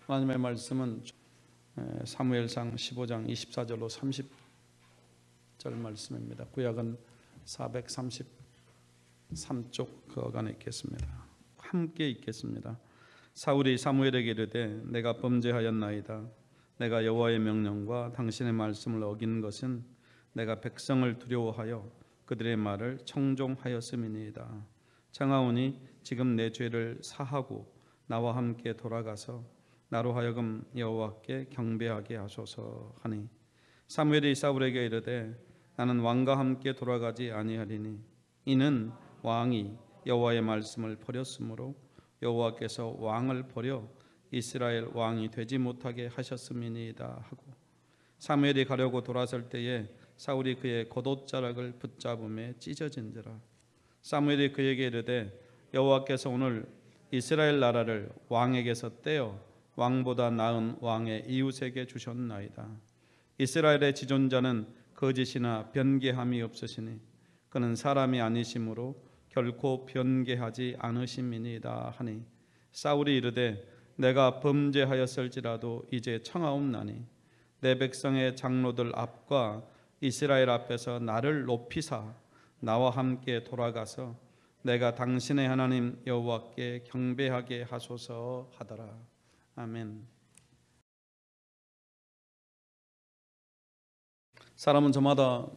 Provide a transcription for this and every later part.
하나님의 말씀은 사무엘상 15장 24절로 30절 말씀입니다. 구약은 433쪽 그 어간에 있겠습니다. 함께 읽겠습니다. 사울이 사무엘에게 이르되 내가 범죄하였나이다. 내가 여호와의 명령과 당신의 말씀을 어긴 것은 내가 백성을 두려워하여 그들의 말을 청종하였음이니이다. 청하오니 지금 내 죄를 사하고 나와 함께 돌아가서 나로 하여금 여호와께 경배하게 하소서 하니 사무엘이 사울에게 이르되 나는 왕과 함께 돌아가지 아니하리니 이는 왕이 여호와의 말씀을 버렸으므로 여호와께서 왕을 버려 이스라엘 왕이 되지 못하게 하셨음이니이다 하고 사무엘이 가려고 돌아설 때에 사울이 그의 겉옷자락을 붙잡음에 찢어진지라. 사무엘이 그에게 이르되 여호와께서 오늘 이스라엘 나라를 왕에게서 떼어 왕보다 나은 왕의 이웃에게 주셨나이다. 이스라엘의 지존자는 거짓이나 변개함이 없으시니 그는 사람이 아니심으로 결코 변개하지 않으심이니이다 하니 사울이 이르되 내가 범죄하였을지라도 이제 청하옵나니 내 백성의 장로들 앞과 이스라엘 앞에서 나를 높이사 나와 함께 돌아가서 내가 당신의 하나님 여호와께 경배하게 하소서 하더라. 아멘. 사람은 저마다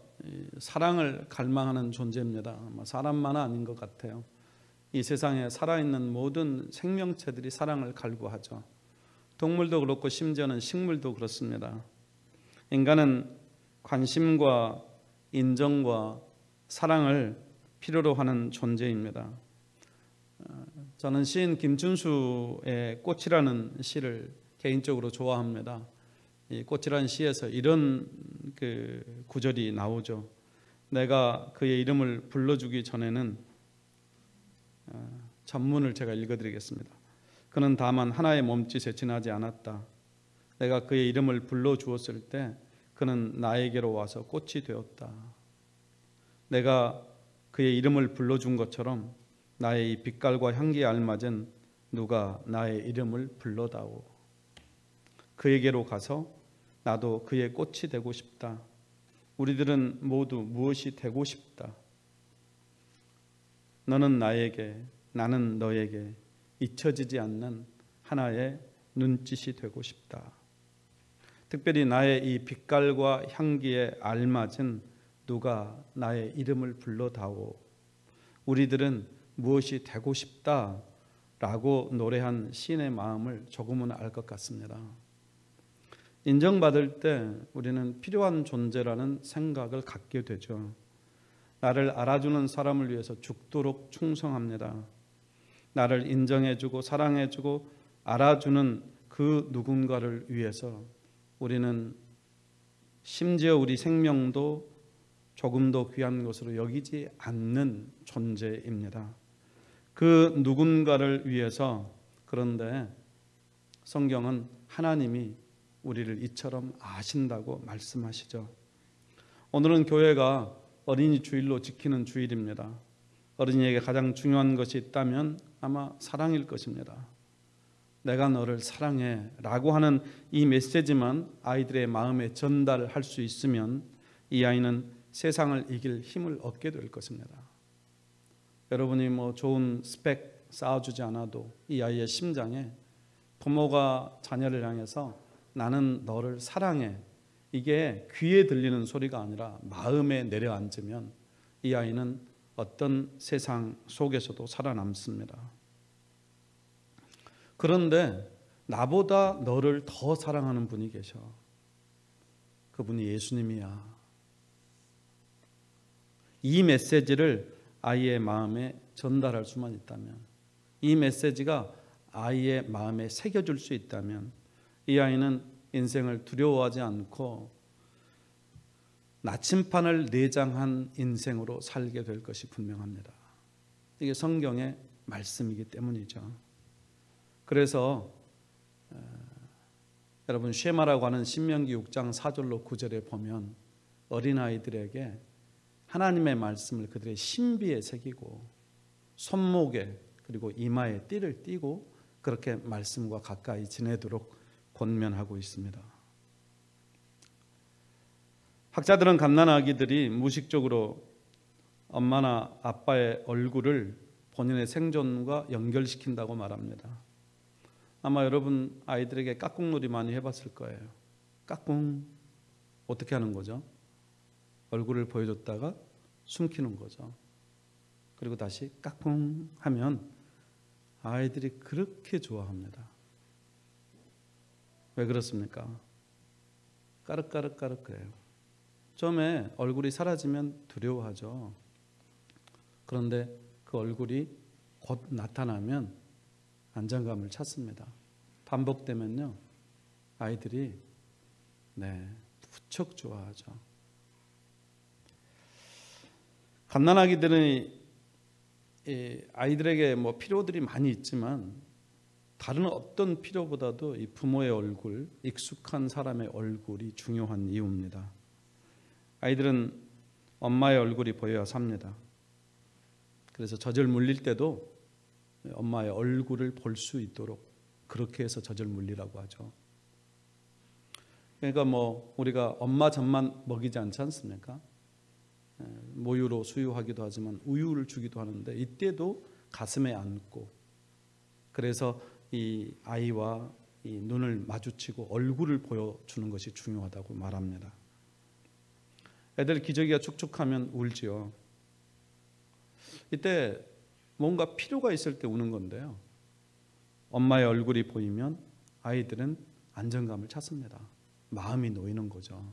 사랑을 갈망하는 존재입니다. 사람만은 아닌 것 같아요. 이 세상에 살아있는 모든 생명체들이 사랑을 갈구하죠. 동물도 그렇고 심지어는 식물도 그렇습니다. 인간은 관심과 인정과 사랑을 필요로 하는 존재입니다. 저는 시인 김춘수의 꽃이라는 시를 개인적으로 좋아합니다. 이 꽃이라는 시에서 이런 그 구절이 나오죠. 내가 그의 이름을 불러주기 전에는 전문을 제가 읽어드리겠습니다. 그는 다만 하나의 몸짓에 지나지 않았다. 내가 그의 이름을 불러주었을 때 그는 나에게로 와서 꽃이 되었다. 내가 그의 이름을 불러준 것처럼 나의 이 빛깔과 향기에 알맞은 누가 나의 이름을 불러다오. 그에게로 가서 나도 그의 꽃이 되고 싶다. 우리들은 모두 무엇이 되고 싶다. 너는 나에게, 나는 너에게 잊혀지지 않는 하나의 눈짓이 되고 싶다. 특별히 나의 이 빛깔과 향기에 알맞은 누가 나의 이름을 불러다오. 우리들은 무엇이 되고 싶다라고 노래한 시인의 마음을 조금은 알 것 같습니다. 인정받을 때 우리는 필요한 존재라는 생각을 갖게 되죠. 나를 알아주는 사람을 위해서 죽도록 충성합니다. 나를 인정해주고 사랑해주고 알아주는 그 누군가를 위해서 우리는 심지어 우리 생명도 조금도 귀한 것으로 여기지 않는 존재입니다. 그 누군가를 위해서, 그런데 성경은 하나님이 우리를 이처럼 아신다고 말씀하시죠. 오늘은 교회가 어린이 주일로 지키는 주일입니다. 어린이에게 가장 중요한 것이 있다면 아마 사랑일 것입니다. 내가 너를 사랑해 라고 하는 이 메시지만 아이들의 마음에 전달할 수 있으면 이 아이는 세상을 이길 힘을 얻게 될 것입니다. 여러분이 좋은 스펙 쌓아주지 않아도 이 아이의 심장에 부모가 자녀를 향해서 나는 너를 사랑해, 이게 귀에 들리는 소리가 아니라 마음에 내려앉으면 이 아이는 어떤 세상 속에서도 살아남습니다. 그런데 나보다 너를 더 사랑하는 분이 계셔. 그분이 예수님이야. 이 메시지를 아이의 마음에 전달할 수만 있다면, 이 메시지가 아이의 마음에 새겨줄 수 있다면 이 아이는 인생을 두려워하지 않고 나침판을 내장한 인생으로 살게 될 것이 분명합니다. 이게 성경의 말씀이기 때문이죠. 그래서 여러분 쉐마라고 하는 신명기 6장 4절로 9절에 보면 어린아이들에게 하나님의 말씀을 그들의 신비에 새기고 손목에 그리고 이마에 띠를 띠고 그렇게 말씀과 가까이 지내도록 권면하고 있습니다. 학자들은 갓난아기들이 무의식적으로 엄마나 아빠의 얼굴을 본인의 생존과 연결시킨다고 말합니다. 아마 여러분 아이들에게 까꿍놀이 많이 해봤을 거예요. 까꿍 어떻게 하는 거죠? 얼굴을 보여줬다가 숨기는 거죠. 그리고 다시 까꿍 하면 아이들이 그렇게 좋아합니다. 왜 그렇습니까? 까르까르까르 그래요. 처음에 얼굴이 사라지면 두려워하죠. 그런데 그 얼굴이 곧 나타나면 안정감을 찾습니다. 반복되면요, 아이들이 무척 좋아하죠. 갓난아기들은 아이들에게 필요들이 많이 있지만 다른 어떤 필요보다도 이 부모의 얼굴, 익숙한 사람의 얼굴이 중요한 이유입니다. 아이들은 엄마의 얼굴이 보여야 삽니다. 그래서 젖을 물릴 때도 엄마의 얼굴을 볼 수 있도록 그렇게 해서 젖을 물리라고 하죠. 그러니까 우리가 엄마 젖만 먹이지 않지 않습니까? 모유로 수유하기도 하지만 우유를 주기도 하는데 이때도 가슴에 안고, 그래서 이 아이와 이 눈을 마주치고 얼굴을 보여주는 것이 중요하다고 말합니다. 애들 기저귀가 축축하면 울지요. 이때 뭔가 필요가 있을 때 우는 건데요, 엄마의 얼굴이 보이면 아이들은 안정감을 찾습니다. 마음이 놓이는 거죠.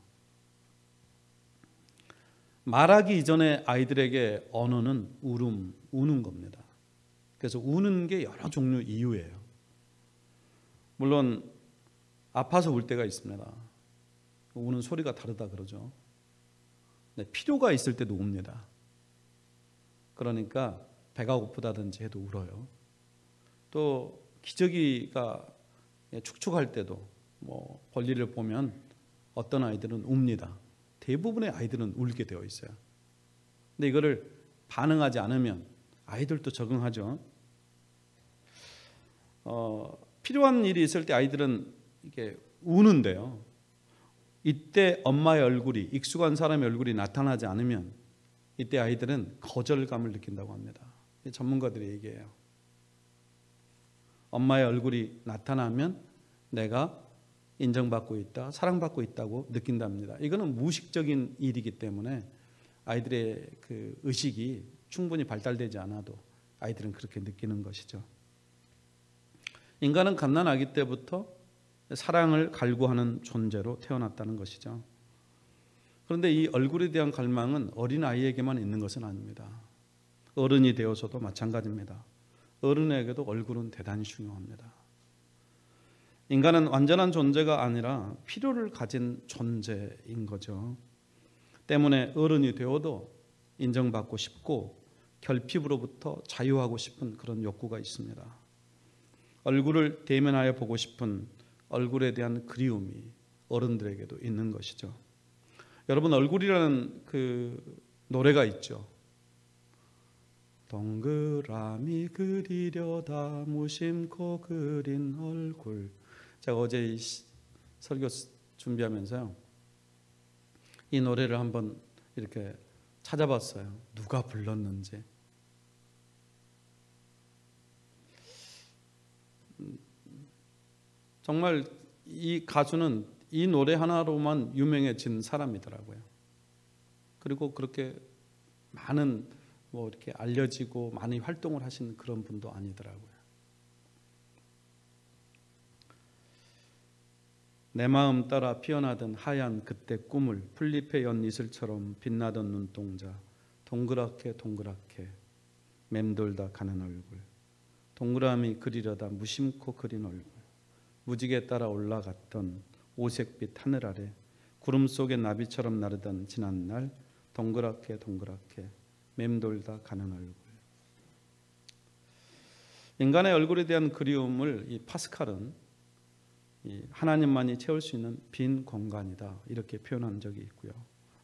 말하기 이전에 아이들에게 언어는 우는 겁니다. 그래서 우는 게 여러 종류 이유예요. 물론 아파서 울 때가 있습니다. 우는 소리가 다르다 그러죠. 필요가 있을 때도 웁니다. 그러니까 배가 고프다든지 해도 울어요. 또 기저귀가 축축할 때도 볼일을 보면 어떤 아이들은 웁니다. 대부분의 아이들은 울게 되어 있어요. 근데 이거를 반응하지 않으면 아이들도 적응하죠. 필요한 일이 있을 때 아이들은 이게 우는데요, 이때 엄마의 얼굴이, 익숙한 사람의 얼굴이 나타나지 않으면 이때 아이들은 거절감을 느낀다고 합니다. 전문가들의 얘기예요. 엄마의 얼굴이 나타나면 내가 인정받고 있다, 사랑받고 있다고 느낀답니다. 이거는 무의식적인 일이기 때문에 아이들의 그 의식이 충분히 발달되지 않아도 아이들은 그렇게 느끼는 것이죠. 인간은 갓난아기 때부터 사랑을 갈구하는 존재로 태어났다는 것이죠. 그런데 이 얼굴에 대한 갈망은 어린아이에게만 있는 것은 아닙니다. 어른이 되어서도 마찬가지입니다. 어른에게도 얼굴은 대단히 중요합니다. 인간은 완전한 존재가 아니라 필요를 가진 존재인 거죠. 때문에 어른이 되어도 인정받고 싶고 결핍으로부터 자유하고 싶은 그런 욕구가 있습니다. 얼굴을 대면하여 보고 싶은 얼굴에 대한 그리움이 어른들에게도 있는 것이죠. 여러분, 얼굴이라는 그 노래가 있죠. 동그라미 그리려다 무심코 그린 얼굴. 제가 어제 설교 준비하면서요, 이 노래를 한번 이렇게 찾아봤어요. 누가 불렀는지. 정말 이 가수는 이 노래 하나로만 유명해진 사람이더라고요. 그리고 그렇게 많은 이렇게 알려지고 많이 활동을 하신 그런 분도 아니더라고요. 내 마음 따라 피어나던 하얀 그때 꿈을 풀잎의 연이슬처럼 빛나던 눈동자, 동그랗게 동그랗게 맴돌다 가는 얼굴, 동그라미 그리려다 무심코 그린 얼굴, 무지개 따라 올라갔던 오색빛 하늘 아래 구름 속의 나비처럼 나르던 지난날, 동그랗게 동그랗게 맴돌다 가는 얼굴. 인간의 얼굴에 대한 그리움을 이 파스칼은 하나님만이 채울 수 있는 빈 공간이다, 이렇게 표현한 적이 있고요.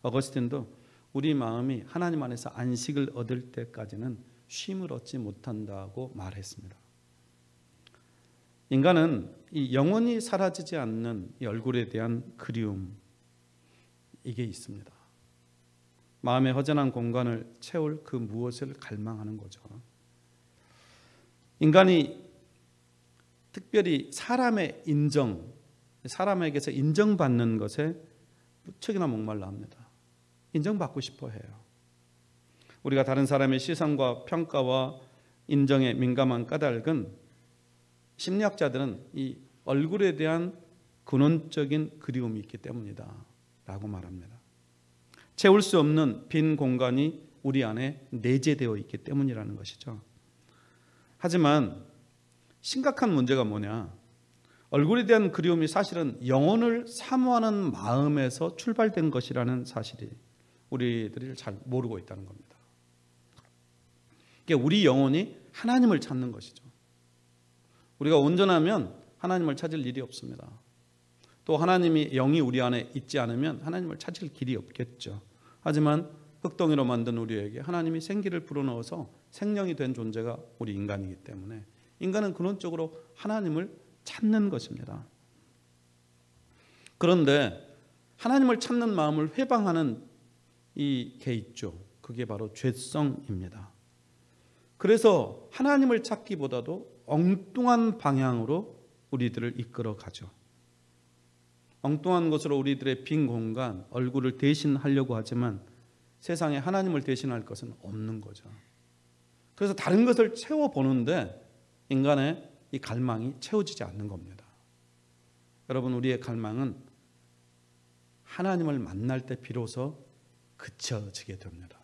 어거스틴도 우리 마음이 하나님 안에서 안식을 얻을 때까지는 쉼을 얻지 못한다고 말했습니다. 인간은 이 영원히 사라지지 않는 이 얼굴에 대한 그리움, 이게 있습니다. 마음의 허전한 공간을 채울 그 무엇을 갈망하는 거죠. 인간이 특별히 사람의 인정, 사람에게서 인정받는 것에 무척이나 목말라 합니다. 인정받고 싶어 해요. 우리가 다른 사람의 시선과 평가와 인정에 민감한 까닭은 심리학자들은 이 얼굴에 대한 근원적인 그리움이 있기 때문이다 라고 말합니다. 채울 수 없는 빈 공간이 우리 안에 내재되어 있기 때문이라는 것이죠. 하지만 심각한 문제가 뭐냐, 얼굴에 대한 그리움이 사실은 영혼을 사모하는 마음에서 출발된 것이라는 사실이 우리들이 잘 모르고 있다는 겁니다. 이게 우리 영혼이 하나님을 찾는 것이죠. 우리가 온전하면 하나님을 찾을 일이 없습니다. 또 하나님이 영이 우리 안에 있지 않으면 하나님을 찾을 길이 없겠죠. 하지만 흙덩이로 만든 우리에게 하나님이 생기를 불어넣어서 생명이 된 존재가 우리 인간이기 때문에 인간은 근원적으로 하나님을 찾는 것입니다. 그런데 하나님을 찾는 마음을 회방하는 게 있죠. 그게 바로 죄성입니다. 그래서 하나님을 찾기보다도 엉뚱한 방향으로 우리들을 이끌어 가죠. 엉뚱한 것으로 우리들의 빈 공간, 얼굴을 대신하려고 하지만 세상에 하나님을 대신할 것은 없는 거죠. 그래서 다른 것을 채워보는데 인간의 이 갈망이 채워지지 않는 겁니다. 여러분, 우리의 갈망은 하나님을 만날 때 비로소 그쳐지게 됩니다.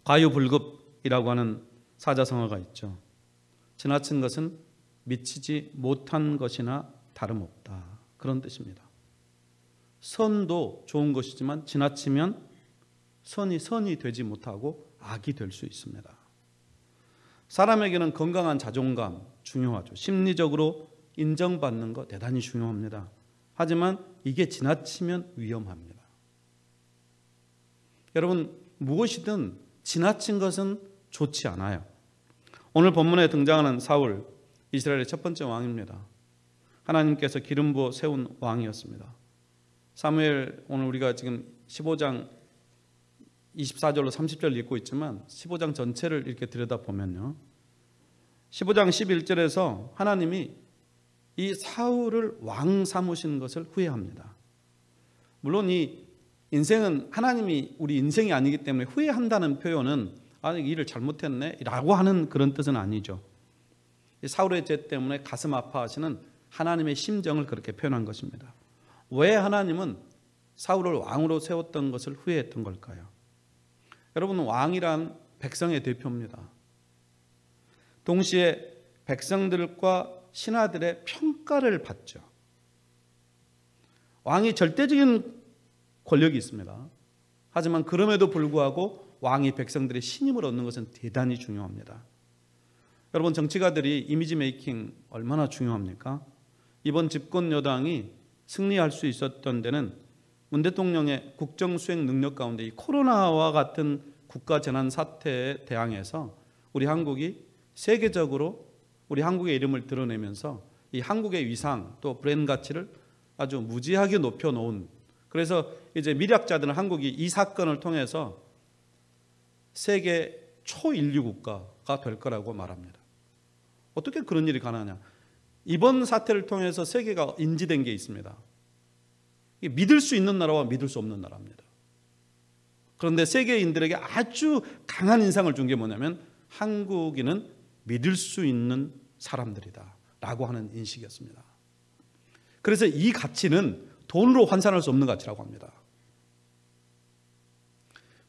과유불급이라고 하는 사자성어가 있죠. 지나친 것은 미치지 못한 것이나 다름없다, 그런 뜻입니다. 선도 좋은 것이지만 지나치면 선이 되지 못하고 악이 될 수 있습니다. 사람에게는 건강한 자존감 중요하죠. 심리적으로 인정받는 거 대단히 중요합니다. 하지만 이게 지나치면 위험합니다. 여러분, 무엇이든 지나친 것은 좋지 않아요. 오늘 본문에 등장하는 사울, 이스라엘의 첫 번째 왕입니다. 하나님께서 기름 부어 세운 왕이었습니다. 사무엘, 오늘 우리가 지금 15장 24절로 30절 읽고 있지만 15장 전체를 이렇게 들여다보면요, 15장 11절에서 하나님이 이 사울을 왕 삼으신 것을 후회합니다. 물론 이 인생은 하나님이 우리 인생이 아니기 때문에 후회한다는 표현은 이 일을 잘못했네 라고 하는 그런 뜻은 아니죠. 사울의 죄 때문에 가슴 아파하시는 하나님의 심정을 그렇게 표현한 것입니다. 왜 하나님은 사울을 왕으로 세웠던 것을 후회했던 걸까요? 여러분, 왕이란 백성의 대표입니다. 동시에 백성들과 신하들의 평가를 받죠. 왕이 절대적인 권력이 있습니다. 하지만 그럼에도 불구하고 왕이 백성들의 신임을 얻는 것은 대단히 중요합니다. 여러분, 정치가들이 이미지 메이킹 얼마나 중요합니까? 이번 집권 여당이 승리할 수 있었던 데는 문 대통령의 국정 수행 능력 가운데 이 코로나와 같은 국가 재난 사태에 대항해서 우리 한국이 세계적으로 우리 한국의 이름을 드러내면서 이 한국의 위상 또 브랜드 가치를 아주 무지하게 높여놓은, 그래서 이제 미래학자들은 한국이 이 사건을 통해서 세계 초인류 국가가 될 거라고 말합니다. 어떻게 그런 일이 가능하냐? 이번 사태를 통해서 세계가 인지된 게 있습니다. 믿을 수 있는 나라와 믿을 수 없는 나라입니다. 그런데 세계인들에게 아주 강한 인상을 준 게 뭐냐면 한국인은 믿을 수 있는 사람들이다 라고 하는 인식이었습니다. 그래서 이 가치는 돈으로 환산할 수 없는 가치라고 합니다.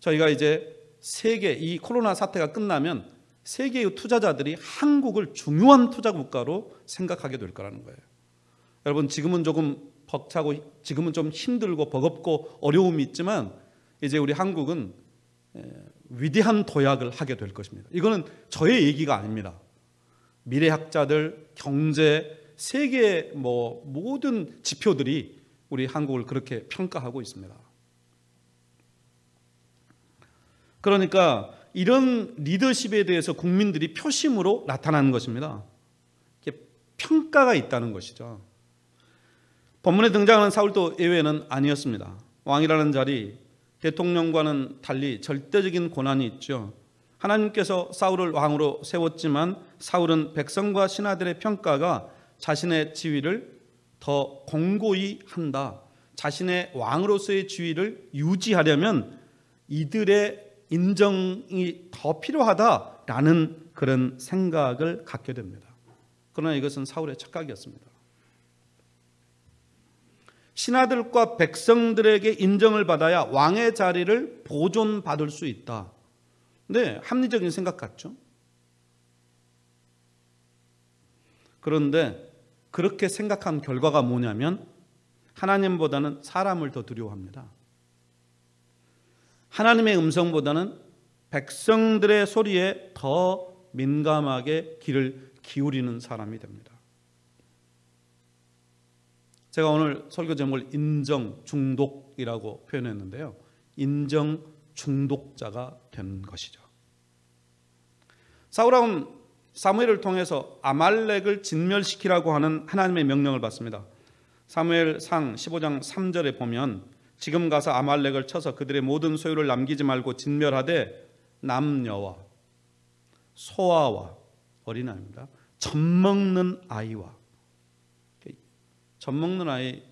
저희가 이제 세계 이 코로나 사태가 끝나면 세계의 투자자들이 한국을 중요한 투자 국가로 생각하게 될 거라는 거예요. 여러분, 지금은 조금 벅차고 지금은 좀 힘들고 버겁고 어려움이 있지만 이제 우리 한국은 위대한 도약을 하게 될 것입니다. 이거는 저의 얘기가 아닙니다. 미래학자들, 경제, 세계 모든 지표들이 우리 한국을 그렇게 평가하고 있습니다. 그러니까 이런 리더십에 대해서 국민들이 표심으로 나타나는 것입니다. 이게 평가가 있다는 것이죠. 본문에 등장하는 사울도 예외는 아니었습니다. 왕이라는 자리, 대통령과는 달리 절대적인 권한이 있죠. 하나님께서 사울을 왕으로 세웠지만 사울은 백성과 신하들의 평가가 자신의 지위를 더 공고히 한다. 자신의 왕으로서의 지위를 유지하려면 이들의 인정이 더 필요하다라는 그런 생각을 갖게 됩니다. 그러나 이것은 사울의 착각이었습니다. 신하들과 백성들에게 인정을 받아야 왕의 자리를 보존받을 수 있다. 네, 합리적인 생각 같죠? 그런데 그렇게 생각한 결과가 뭐냐면 하나님보다는 사람을 더 두려워합니다. 하나님의 음성보다는 백성들의 소리에 더 민감하게 귀를 기울이는 사람이 됩니다. 제가 오늘 설교 제목을 인정 중독이라고 표현했는데요. 인정 중독자가 된 것이죠. 사울왕은 사무엘을 통해서 아말렉을 진멸시키라고 하는 하나님의 명령을 받습니다. 사무엘상 15장 3절에 보면 지금 가서 아말렉을 쳐서 그들의 모든 소유를 남기지 말고 진멸하되 남녀와 소아와 어린아이입니다. 젖먹는 아이와 젖먹는 아이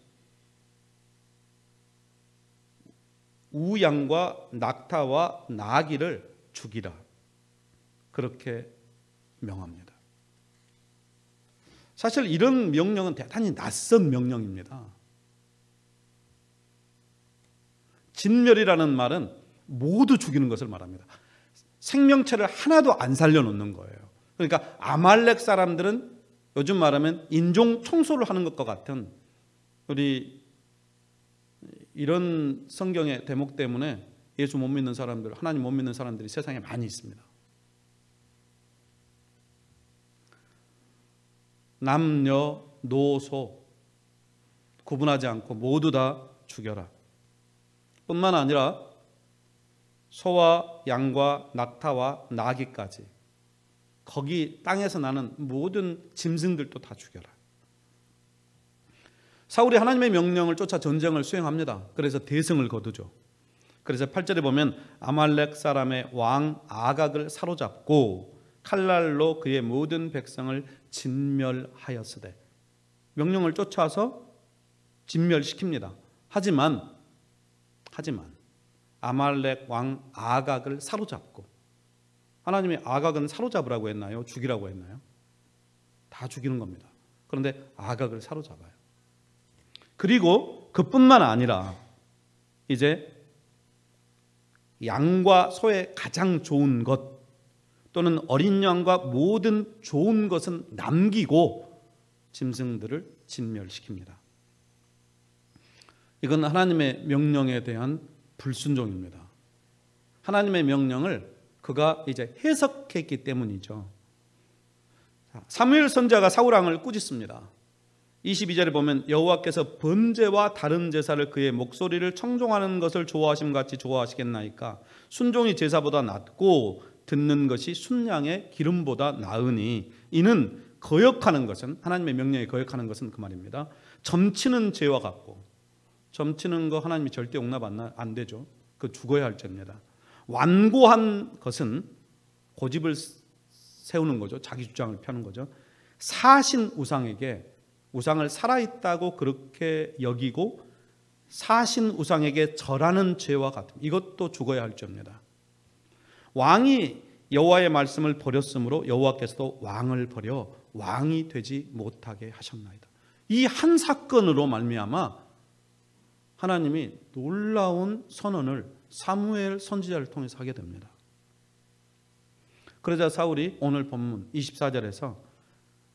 우양과 낙타와 나귀를 죽이라 그렇게 명합니다. 사실 이런 명령은 대단히 낯선 명령입니다. 진멸이라는 말은 모두 죽이는 것을 말합니다. 생명체를 하나도 안 살려놓는 거예요. 그러니까 아말렉 사람들은 요즘 말하면 인종 청소를 하는 것과 같은 우리 이런 성경의 대목 때문에 예수 못 믿는 사람들, 하나님 못 믿는 사람들이 세상에 많이 있습니다. 남녀, 노소 구분하지 않고 모두 다 죽여라. 뿐만 아니라 소와 양과 낙타와 나귀까지 거기 땅에서 나는 모든 짐승들도 다 죽여라. 사울이 하나님의 명령을 쫓아 전쟁을 수행합니다. 그래서 대승을 거두죠. 그래서 8절에 보면 아말렉 사람의 왕 아각을 사로잡고 칼날로 그의 모든 백성을 진멸하였으되 명령을 쫓아서 진멸시킵니다. 하지만 아말렉 왕 아각을 사로잡고 하나님이 아각은 사로잡으라고 했나요? 죽이라고 했나요? 다 죽이는 겁니다. 그런데 아각을 사로잡아요. 그리고 그뿐만 아니라 이제 양과 소의 가장 좋은 것 또는 어린 양과 모든 좋은 것은 남기고 짐승들을 진멸시킵니다. 이건 하나님의 명령에 대한 불순종입니다. 하나님의 명령을 그가 이제 해석했기 때문이죠. 사무엘 선지자가 사울왕을 꾸짖습니다. 22절에 보면 여호와께서 번제와 다른 제사를 그의 목소리를 청종하는 것을 좋아하심 같이 좋아하시겠나이까. 순종이 제사보다 낫고 듣는 것이 순양의 기름보다 나으니 이는 거역하는 것은 하나님의 명령에 거역하는 것은 그 말입니다. 점치는 죄와 같고 점치는 거 하나님이 절대 용납 안 되죠. 그 죽어야 할 죄입니다. 완고한 것은 고집을 세우는 거죠. 자기 주장을 펴는 거죠. 사신 우상에게 우상을 살아있다고 그렇게 여기고 사신 우상에게 절하는 죄와 같은 이것도 죽어야 할 죄입니다. 왕이 여호와의 말씀을 버렸으므로 여호와께서도 왕을 버려 왕이 되지 못하게 하셨나이다. 이 한 사건으로 말미암아 하나님이 놀라운 선언을 사무엘 선지자를 통해서 하게 됩니다. 그러자 사울이 오늘 본문 24절에서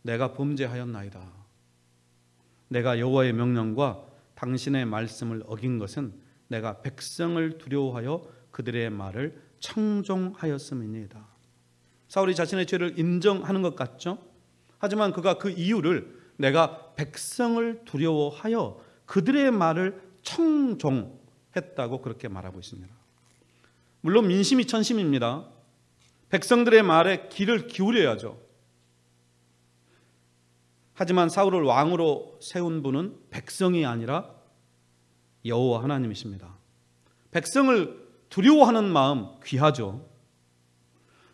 내가 범죄하였나이다. 내가 여호와의 명령과 당신의 말씀을 어긴 것은 내가 백성을 두려워하여 그들의 말을 청종하였음이니이다. 사울이 자신의 죄를 인정하는 것 같죠? 하지만 그가 그 이유를 내가 백성을 두려워하여 그들의 말을 청종했다고 그렇게 말하고 있습니다. 물론 민심이 천심입니다. 백성들의 말에 귀를 기울여야죠. 하지만 사울을 왕으로 세운 분은 백성이 아니라 여호와 하나님이십니다. 백성을 두려워하는 마음 귀하죠.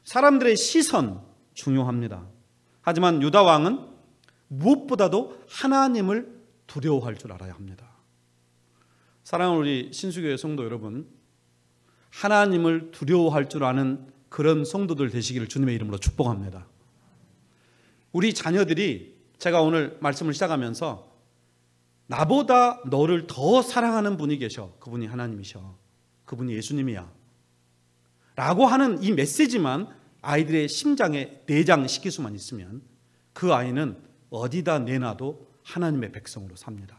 사람들의 시선 중요합니다. 하지만 유다 왕은 무엇보다도 하나님을 두려워할 줄 알아야 합니다. 사랑하는 우리 신수교회 성도 여러분, 하나님을 두려워할 줄 아는 그런 성도들 되시기를 주님의 이름으로 축복합니다. 우리 자녀들이, 제가 오늘 말씀을 시작하면서 나보다 너를 더 사랑하는 분이 계셔, 그분이 하나님이셔, 그분이 예수님이야 라고 하는 이 메시지만 아이들의 심장에 내장시킬 수만 있으면 그 아이는 어디다 내놔도 하나님의 백성으로 삽니다.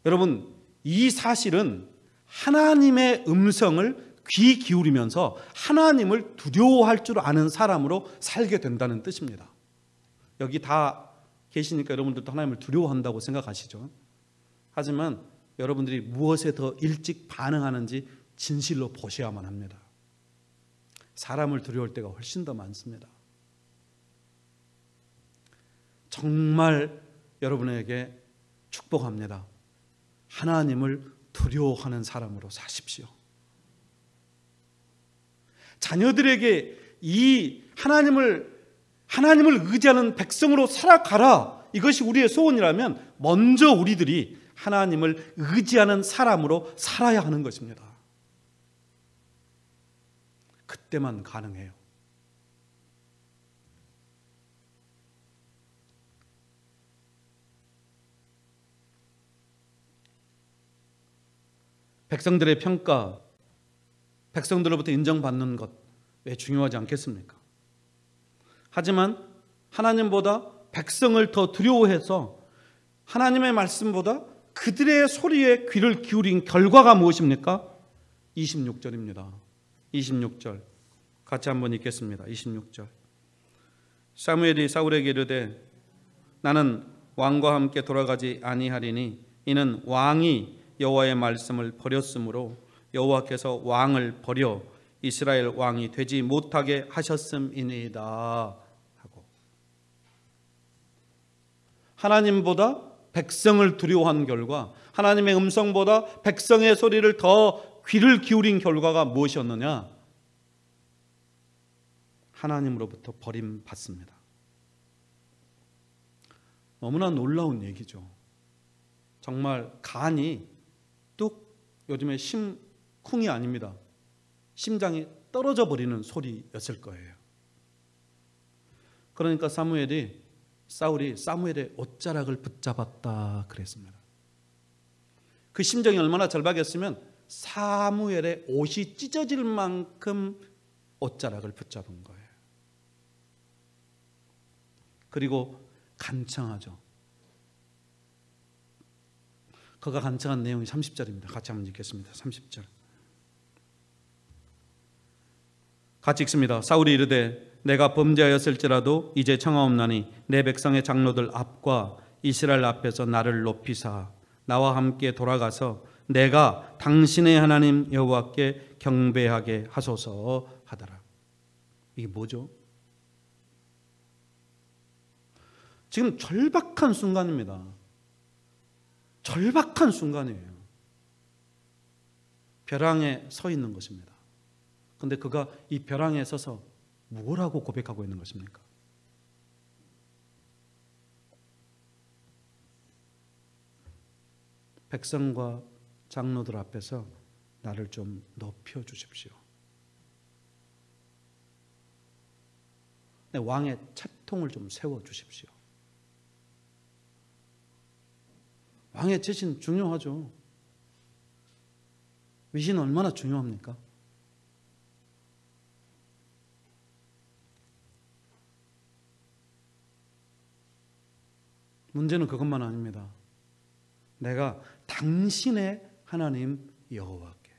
여러분, 이 사실은 하나님의 음성을 귀 기울이면서 하나님을 두려워할 줄 아는 사람으로 살게 된다는 뜻입니다. 여기 다 계시니까 여러분들도 하나님을 두려워한다고 생각하시죠. 하지만 여러분들이 무엇에 더 일찍 반응하는지 진실로 보셔야만 합니다. 사람을 두려워할 때가 훨씬 더 많습니다. 정말 여러분에게 축복합니다. 하나님을 두려워하는 사람으로 사십시오. 자녀들에게 이 하나님을 의지하는 백성으로 살아가라, 이것이 우리의 소원이라면 먼저 우리들이 하나님을 의지하는 사람으로 살아야 하는 것입니다. 그때만 가능해요. 백성들의 평가, 백성들로부터 인정받는 것, 왜 중요하지 않겠습니까? 하지만 하나님보다 백성을 더 두려워해서 하나님의 말씀보다 그들의 소리에 귀를 기울인 결과가 무엇입니까? 26절입니다. 26절 같이 한번 읽겠습니다. 26절. 사무엘이 사울에게 이르되 나는 왕과 함께 돌아가지 아니하리니 이는 왕이 여호와의 말씀을 버렸으므로 여호와께서 왕을 버려 이스라엘 왕이 되지 못하게 하셨음이니이다 하고, 하나님보다 백성을 두려워한 결과, 하나님의 음성보다 백성의 소리를 더 귀를 기울인 결과가 무엇이었느냐? 하나님으로부터 버림받습니다. 너무나 놀라운 얘기죠. 정말 간이 뚝, 요즘에 심쿵이 아닙니다. 심장이 떨어져 버리는 소리였을 거예요. 그러니까 사울이 사무엘의 옷자락을 붙잡았다 그랬습니다. 그 심정이 얼마나 절박했으면 사무엘의 옷이 찢어질 만큼 옷자락을 붙잡은 거예요. 그리고 간청하죠. 그가 간청한 내용이 30절입니다. 같이 한번 읽겠습니다. 30절. 같이 읽습니다. 사울이 이르되 내가 범죄하였을지라도 이제 청하옵나니 내 백성의 장로들 앞과 이스라엘 앞에서 나를 높이사 나와 함께 돌아가서 내가 당신의 하나님 여호와께 경배하게 하소서 하더라. 이게 뭐죠? 지금 절박한 순간입니다. 절박한 순간이에요. 벼랑에 서 있는 것입니다. 그런데 그가 이 벼랑에 서서 뭐라고 고백하고 있는 것입니까? 백성과 장로들 앞에서 나를 좀 높여 주십시오. 왕의 채통을 좀 세워 주십시오. 왕의 재신 중요하죠. 위신 얼마나 중요합니까? 문제는 그것만 아닙니다. 내가 당신의 하나님 여호와께.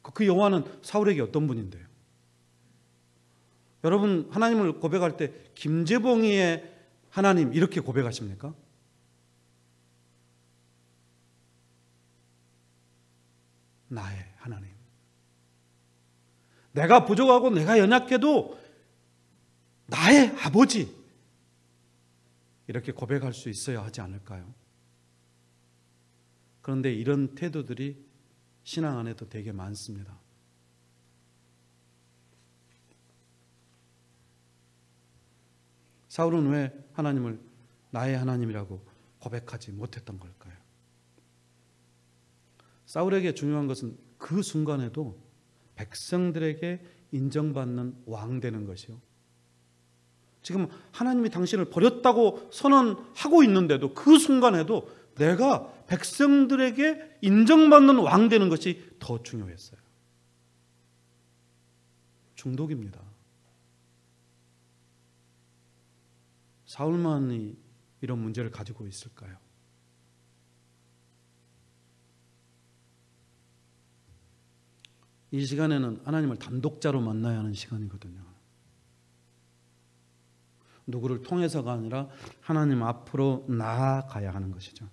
그 여호와는 사울에게 어떤 분인데요? 여러분, 하나님을 고백할 때 김재봉이의 하나님 이렇게 고백하십니까? 나의 하나님, 내가 부족하고 내가 연약해도 나의 아버지, 이렇게 고백할 수 있어야 하지 않을까요? 그런데 이런 태도들이 신앙 안에도 되게 많습니다. 사울은 왜 하나님을 나의 하나님이라고 고백하지 못했던 걸까요? 사울에게 중요한 것은 그 순간에도 백성들에게 인정받는 왕 되는 것이요. 지금 하나님이 당신을 버렸다고 선언하고 있는데도 그 순간에도 내가 백성들에게 인정받는 왕 되는 것이 더 중요했어요. 중독입니다. 사울만이 이런 문제를 가지고 있을까요? 이 시간에는 하나님을 단독자로 만나야 하는 시간이거든요. 누구를 통해서가 아니라 하나님 앞으로 나아가야 하는 것이죠.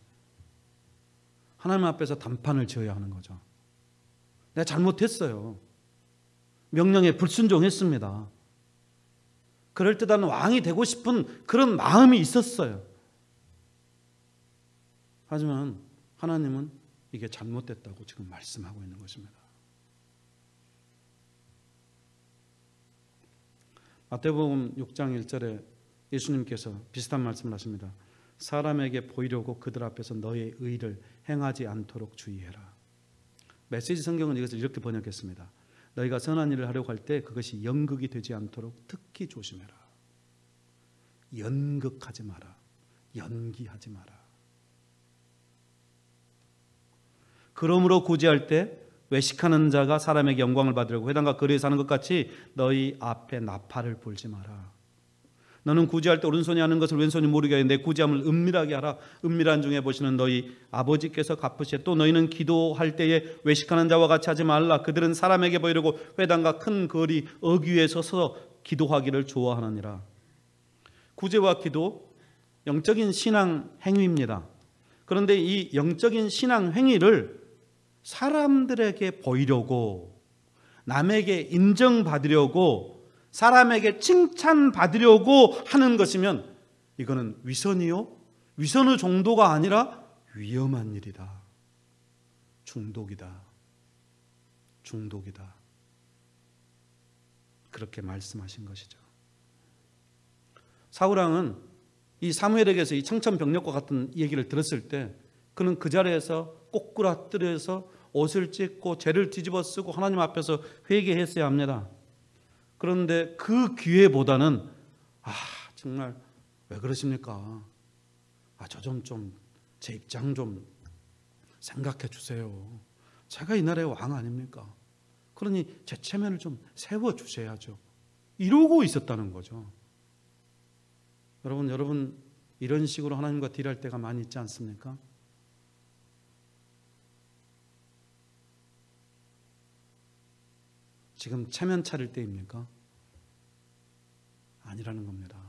하나님 앞에서 단판을 지어야 하는 거죠. 내가 잘못했어요. 명령에 불순종했습니다. 그럴듯한 왕이 되고 싶은 그런 마음이 있었어요. 하지만 하나님은 이게 잘못됐다고 지금 말씀하고 있는 것입니다. 마태복음 6장 1절에 예수님께서 비슷한 말씀을 하십니다. 사람에게 보이려고 그들 앞에서 너의 의를 행하지 않도록 주의해라. 메시지 성경은 이것을 이렇게 번역했습니다. 너희가 선한 일을 하려고 할 때 그것이 연극이 되지 않도록 특히 조심해라. 연극하지 마라. 연기하지 마라. 그러므로 구제할 때 외식하는 자가 사람에게 영광을 받으려고 회당과 거리에서 하는 것 같이 너희 앞에 나팔을 불지 마라. 너는 구제할 때 오른손이 하는 것을 왼손이 모르게 하여 내 구제함을 은밀하게 하라. 은밀한 중에 보시는 너희 아버지께서 갚으시되 또 너희는 기도할 때에 외식하는 자와 같이 하지 말라. 그들은 사람에게 보이려고 회당과 큰 거리 어귀에 서서 기도하기를 좋아하느니라. 구제와 기도, 영적인 신앙 행위입니다. 그런데 이 영적인 신앙 행위를 사람들에게 보이려고, 남에게 인정받으려고, 사람에게 칭찬받으려고 하는 것이면 이거는 위선이요, 위선의 정도가 아니라 위험한 일이다. 중독이다. 중독이다. 그렇게 말씀하신 것이죠. 사울왕은 이 사무엘에게서 이 청천벽력과 같은 얘기를 들었을 때 그는 그 자리에서 꼬꾸라뜨려서 옷을 찢고 죄를 뒤집어 쓰고 하나님 앞에서 회개했어야 합니다. 그런데 그 기회보다는 정말 왜 그러십니까? 저 좀 제 입장 좀 생각해 주세요. 제가 이 나라의 왕 아닙니까? 그러니 제 체면을 좀 세워 주셔야죠. 이러고 있었다는 거죠. 여러분 이런 식으로 하나님과 딜할 때가 많이 있지 않습니까? 지금 체면 차릴 때입니까? 아니라는 겁니다.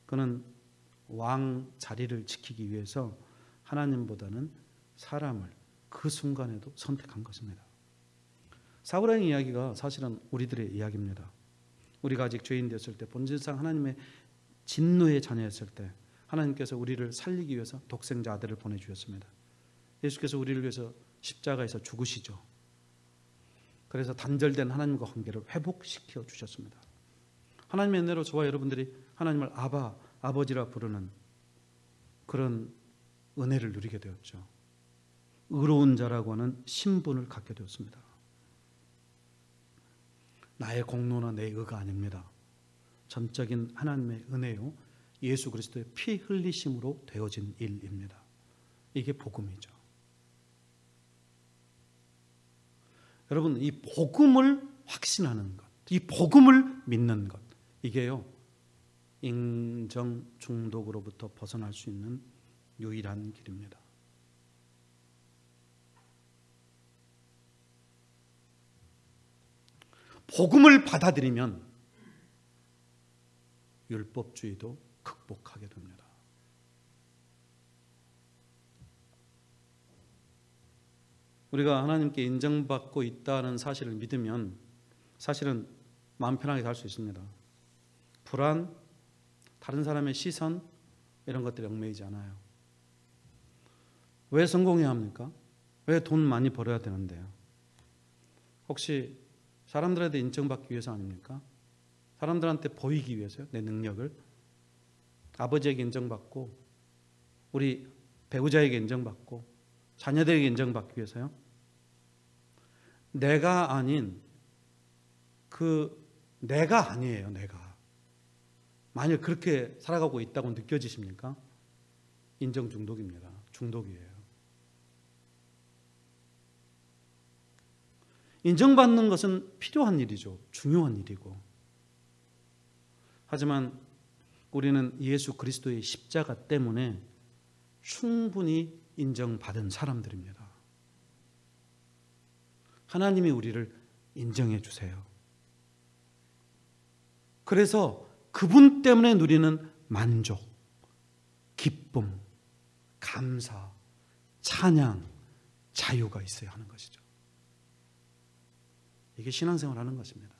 그는 왕 자리를 지키기 위해서 하나님보다는 사람을 그 순간에도 선택한 것입니다. 사울왕의 이야기가 사실은 우리들의 이야기입니다. 우리가 아직 죄인 되었을 때, 본질상 하나님의 진노의 자녀였을 때 하나님께서 우리를 살리기 위해서 독생자 아들을 보내주셨습니다. 예수께서 우리를 위해서 십자가에서 죽으시죠. 그래서 단절된 하나님과 관계를 회복시켜 주셨습니다. 하나님의 은혜로 저와 여러분들이 하나님을 아버지라 부르는 그런 은혜를 누리게 되었죠. 의로운 자라고 하는 신분을 갖게 되었습니다. 나의 공로나 내 의가 아닙니다. 전적인 하나님의 은혜요, 예수 그리스도의 피 흘리심으로 되어진 일입니다. 이게 복음이죠. 여러분, 이 복음을 확신하는 것, 이 복음을 믿는 것, 이게요 인정 중독으로부터 벗어날 수 있는 유일한 길입니다. 복음을 받아들이면 율법주의도 극복하게 됩니다. 우리가 하나님께 인정받고 있다는 사실을 믿으면 사실은 마음 편하게 살 수 있습니다. 불안, 다른 사람의 시선 이런 것들이 얽매이지 않아요. 왜 성공해야 합니까? 왜 돈 많이 벌어야 되는데요? 혹시 사람들한테 인정받기 위해서 아닙니까? 사람들한테 보이기 위해서요? 내 능력을 아버지에게 인정받고 우리 배우자에게 인정받고 자녀들에게 인정받기 위해서요? 내가 아닌 내가 아니에요. 내가 만일 그렇게 살아가고 있다고 느껴지십니까? 인정 중독입니다. 중독이에요. 인정받는 것은 필요한 일이죠. 중요한 일이고. 하지만 우리는 예수 그리스도의 십자가 때문에 충분히 인정받은 사람들입니다. 하나님이 우리를 인정해 주세요. 그래서 그분 때문에 누리는 만족, 기쁨, 감사, 찬양, 자유가 있어야 하는 것이죠. 이게 신앙생활 하는 것입니다.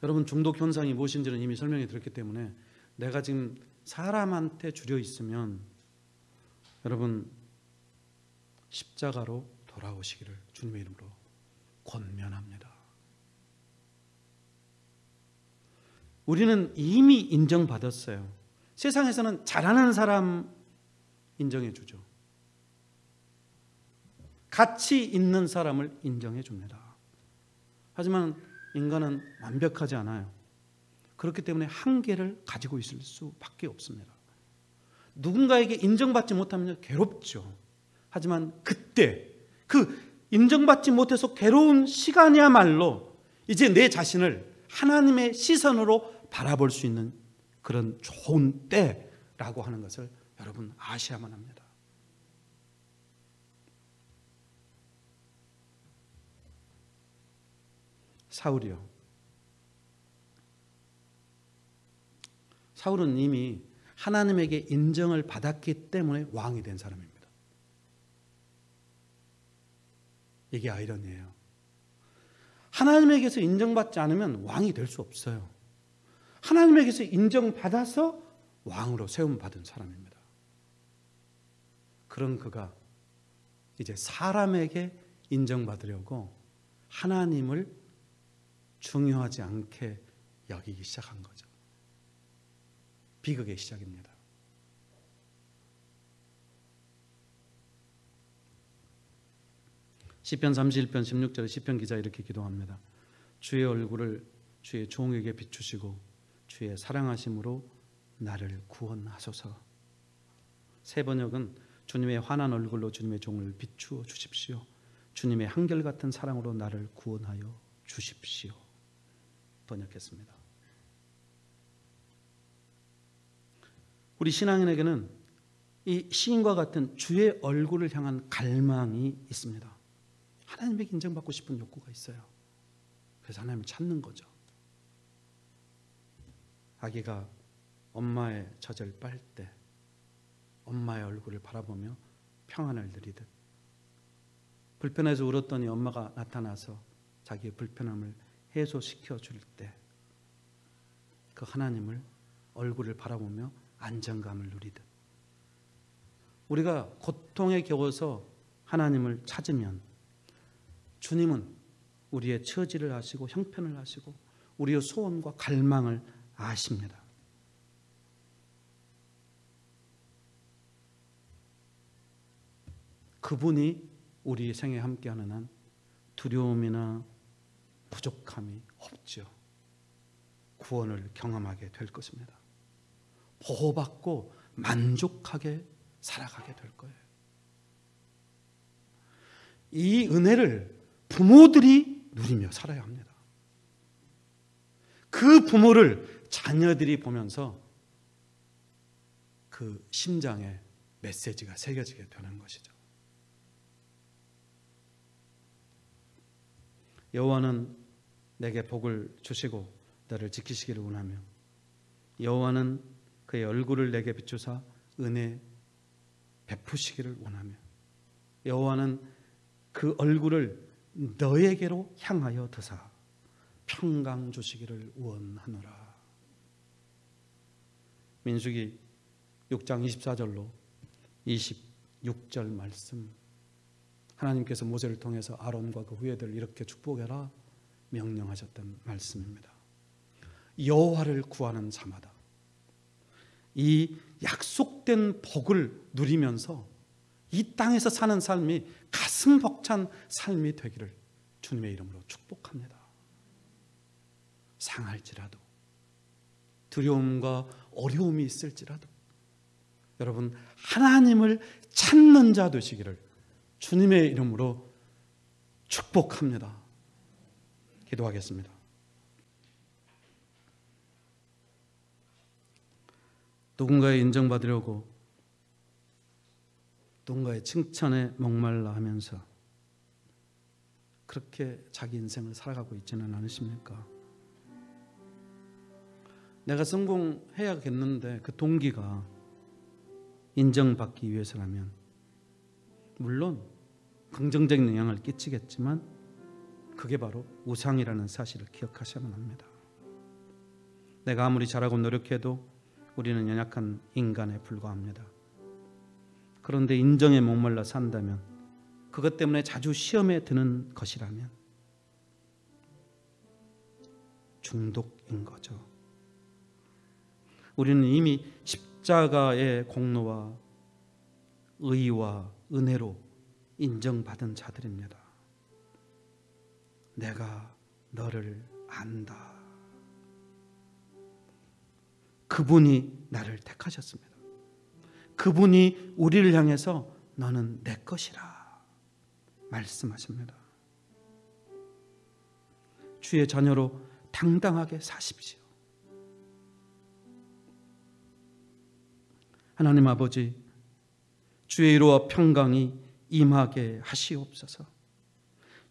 여러분, 중독 현상이 무엇인지는 이미 설명해 드렸기 때문에 내가 지금 사람한테 주려 있으면 여러분 십자가로 돌아오시기를 주님의 이름으로 권면합니다. 우리는 이미 인정받았어요. 세상에서는 잘하는 사람 인정해 주죠. 가치 있는 사람을 인정해 줍니다. 하지만 인간은 완벽하지 않아요. 그렇기 때문에 한계를 가지고 있을 수밖에 없습니다. 누군가에게 인정받지 못하면 괴롭죠. 하지만 그때 그 인정받지 못해서 괴로운 시간이야말로 이제 내 자신을 하나님의 시선으로 바라볼 수 있는 그런 좋은 때라고 하는 것을 여러분 아셔야만 합니다. 사울이요. 사울은 이미 하나님에게 인정을 받았기 때문에 왕이 된 사람입니다. 이게 아이러니예요. 하나님에게서 인정받지 않으면 왕이 될 수 없어요. 하나님에게서 인정받아서 왕으로 세움받은 사람입니다. 그런 그가 이제 사람에게 인정받으려고 하나님을 중요하지 않게 여기기 시작한 거죠. 비극의 시작입니다. 시편 31편 16절에 시편 기자 이렇게 기도합니다. 주의 얼굴을 주의 종에게 비추시고 주의 사랑하심으로 나를 구원하소서. 새 번역은 주님의 환한 얼굴로 주님의 종을 비추어 주십시오. 주님의 한결같은 사랑으로 나를 구원하여 주십시오. 번역했습니다. 우리 신앙인에게는 이 시인과 같은 주의 얼굴을 향한 갈망이 있습니다. 하나님에게 인정받고 싶은 욕구가 있어요. 그래서 하나님을 찾는 거죠. 아기가 엄마의 젖을 빨 때 엄마의 얼굴을 바라보며 평안을 누리듯 불편해서 울었더니 엄마가 나타나서 자기의 불편함을 해소시켜 줄 때 그 하나님을 얼굴을 바라보며 안정감을 누리듯 우리가 고통에 겨워서 하나님을 찾으면 주님은 우리의 처지를 아시고 형편을 아시고 우리의 소원과 갈망을 아십니다. 그분이 우리 생에 함께하는 한 두려움이나 부족함이 없죠. 구원을 경험하게 될 것입니다. 보호받고 만족하게 살아가게 될 거예요. 이 은혜를 부모들이 누리며 살아야 합니다. 그 부모를 자녀들이 보면서 그 심장에 메시지가 새겨지게 되는 것이죠. 여호와는 내게 복을 주시고 나를 지키시기를 원하며 여호와는 그의 얼굴을 내게 비추사 은혜 베푸시기를 원하며 여호와는 그 얼굴을 너에게로 향하여 드사 평강 주시기를 원하노라. 민수기 6장 24절로 26절 말씀, 하나님께서 모세를 통해서 아론과 그 후예들을 이렇게 축복해라 명령하셨던 말씀입니다. 여호와를 구하는 자마다 이 약속된 복을 누리면서 이 땅에서 사는 삶이 가슴 벅찬 삶이 되기를 주님의 이름으로 축복합니다. 상할지라도, 두려움과 어려움이 있을지라도 여러분 하나님을 찾는 자 되시기를 주님의 이름으로 축복합니다. 기도하겠습니다. 누군가의 인정받으려고 누군가의 칭찬에 목말라 하면서 그렇게 자기 인생을 살아가고 있지는 않으십니까? 내가 성공해야겠는데 그 동기가 인정받기 위해서라면 물론 긍정적인 영향을 끼치겠지만 그게 바로 우상이라는 사실을 기억하셔야만 합니다. 내가 아무리 잘하고 노력해도 우리는 연약한 인간에 불과합니다. 그런데 인정에 목말라 산다면, 그것 때문에 자주 시험에 드는 것이라면 중독인 거죠. 우리는 이미 십자가의 공로와 의와 은혜로 인정받은 자들입니다. 내가 너를 안다. 그분이 나를 택하셨습니다. 그분이 우리를 향해서 너는 내 것이라 말씀하십니다. 주의 자녀로 당당하게 사십시오. 하나님 아버지, 주의 위로와 평강이 임하게 하시옵소서.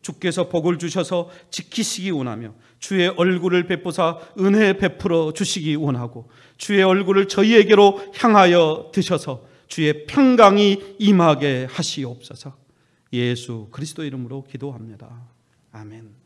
주께서 복을 주셔서 지키시기 원하며 주의 얼굴을 베푸사 은혜 베풀어 주시기 원하고 주의 얼굴을 저희에게로 향하여 드셔서 주의 평강이 임하게 하시옵소서. 예수 그리스도 이름으로 기도합니다. 아멘.